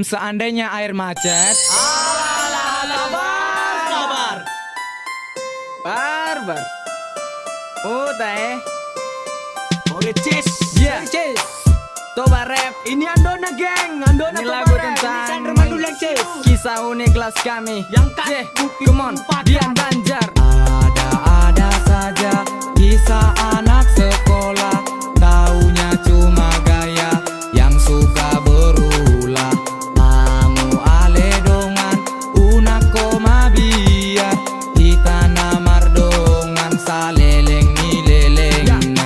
Seandainya air macet. Sabar. Barbar. Oh, teh. Oke, cheese. Yeah. Cheese. Toba rap. Ini Andona geng, Andona Ini Toba lagu Rap. tentang Ini Sandra Manduleng, cheese. kisah unik kelas kami. Yang kat Yeah. Bukit Come on, Empat. Dian Banjar. Ada saja kisah anak sekolah, taunya cuma gaya yang suka berulah. Amu ale dongan, una koma biar kita namar dongan saleleng ni leleng.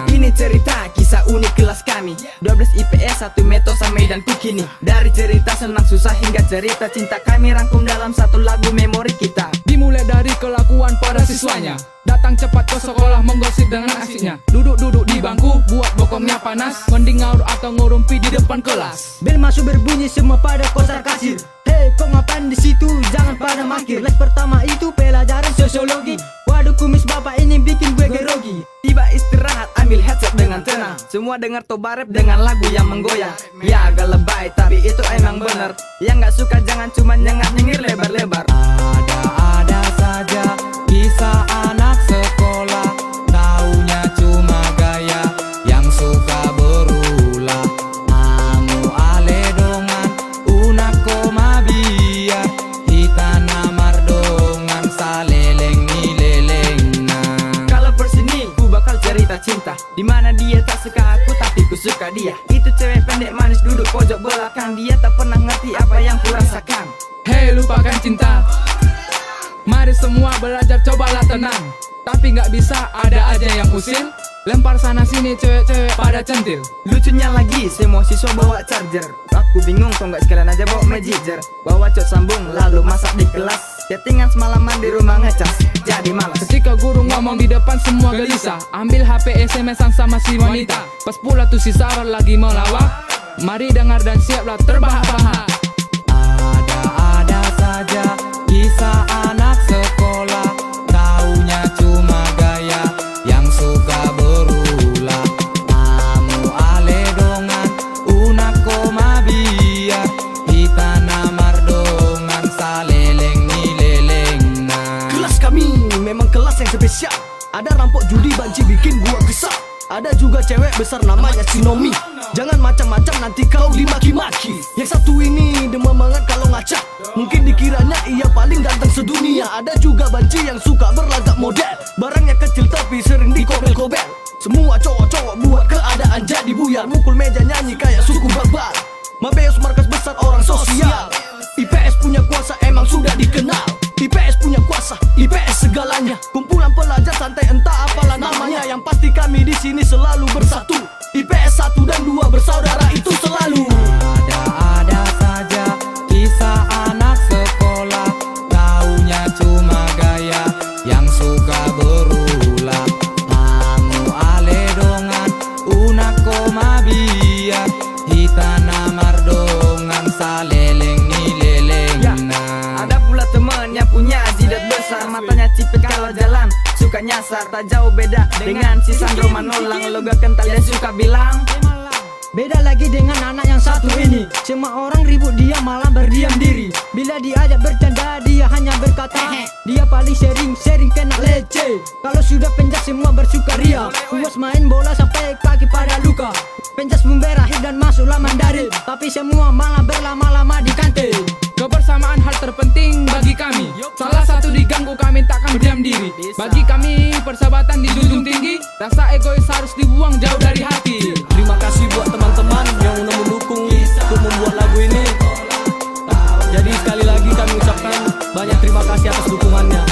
Ini cerita kisah unik kelas kami 12 IPS 1 Metosa Medan Kukini. Dari cerita senang susah hingga cerita cinta kami rangkum dalam satu lagu memori kita. Dimulai dari kelakuan pada siswanya, datang cepat ke sekolah menggosip dengan asiknya. Duduk-duduk di bangku buat bokongnya panas, mending ngaur atau ngurumpi di depan kelas. Bel masuk berbunyi semua pada kotak kasir. Hei, kau ngapain di situ? Jangan pada makir. Les pertama itu pelajaran sosiologi. Waduh, kumis bapak ini bikin gue gerogi. Tiba istirahat ambil headset dengan tenang. Semua dengar Toba Rap dengan lagu yang menggoyang. Ya agak lebay tapi itu emang bener. Yang gak suka jangan cuma nyengir lebar-lebar. Ada saja kisah anak sekolah, taunya cuma gaya yang suka berulah. Amu ale dongan, una koma biar kita namar dongan saleleng ni leleng. Kalau persini ku bakal cerita cinta, dimana dia tak suka aku tapi ku suka dia. Itu cewek pendek manis duduk pojok belakang. Dia tak pernah ngerti apa yang ku rasakan. Hei, lupakan cinta. Mari semua belajar, cobalah tenang. Tapi nggak bisa, ada aja yang usil. Lempar sana sini cewek-cewek pada centil. Lucunya lagi semua siswa bawa charger. Aku bingung kok nggak sekalian aja bawa magizer. Bawa cok sambung lalu masak di kelas. Chattingan semalaman di rumah ngecas, jadi malas. Ketika guru ngomong di depan semua gelisah, ambil HP SMS-an sama si wanita. Pas pula tuh si Sarah lagi melawak. Mari dengar dan siaplah terbahak-bahak. Ada saja kisah anak sekolah, taunya cuma gaya yang suka berulah. Amu ale dongan, una koma biar kita namar dongan saleleng ni leleng. Kelas kami memang kelas yang spesial. Ada rampok judi banci bikin gua kesal. Ada juga cewek besar namanya Sinomi. Jangan macam-macam nanti kau dimaki-maki. Yang satu ini demam banget kalau ngaca. Mungkin dikiranya ia paling ganteng sedunia. Ada juga banci yang suka berlagak model. Barangnya kecil tapi sering dikobel-kobel. Semua cowok-cowok buat keadaan jadi buyar. Mukul meja nyanyi kayak suku babar. Mabeus markas besar orang sosial. IPS punya kuasa emang sudah dikenal. IPS punya kuasa, IPS segalanya. Kumpulan pelajar santai entah apalah namanya. Yang pasti kami di sini selalu bersatu. IPS 1 dan 2 bersaudara itu selalu. Ada saja kisah anak sekolah, taunya cuma gaya yang suka berulah. Amu ale dongan, una koma biar kita namar dongan saleleng ni leleng. Ya, ada pula teman yang punya jidat besar. Matanya cipit kalau jalan suka nyasar. Tak jauh beda dengan si Sandro Manolang. Logo kental dia suka bilang. Beda lagi dengan anak yang satu ini. Semua orang ribut dia malah berdiam diri. Bila diajak bercanda dia hanya berkata dia paling sering kena leceh. Kalau sudah penjas semua bersukaria. Puas main bola sampai kaki pada luka. Penjas memberahi dan masuklah Mandarin. Tapi semua malah berlama-lama di kantin. Kebersamaan hal terpenting bagi kami. Salah satu diganggu kami takkan berdiam diri. Bagi kami persahabatan dijunjung tinggi. Rasa egois harus dibuang jauh dari hati. Terima kasih buat teman-teman yang udah mendukung untuk membuat lagu ini. Jadi sekali lagi kami ucapkan banyak terima kasih atas dukungannya.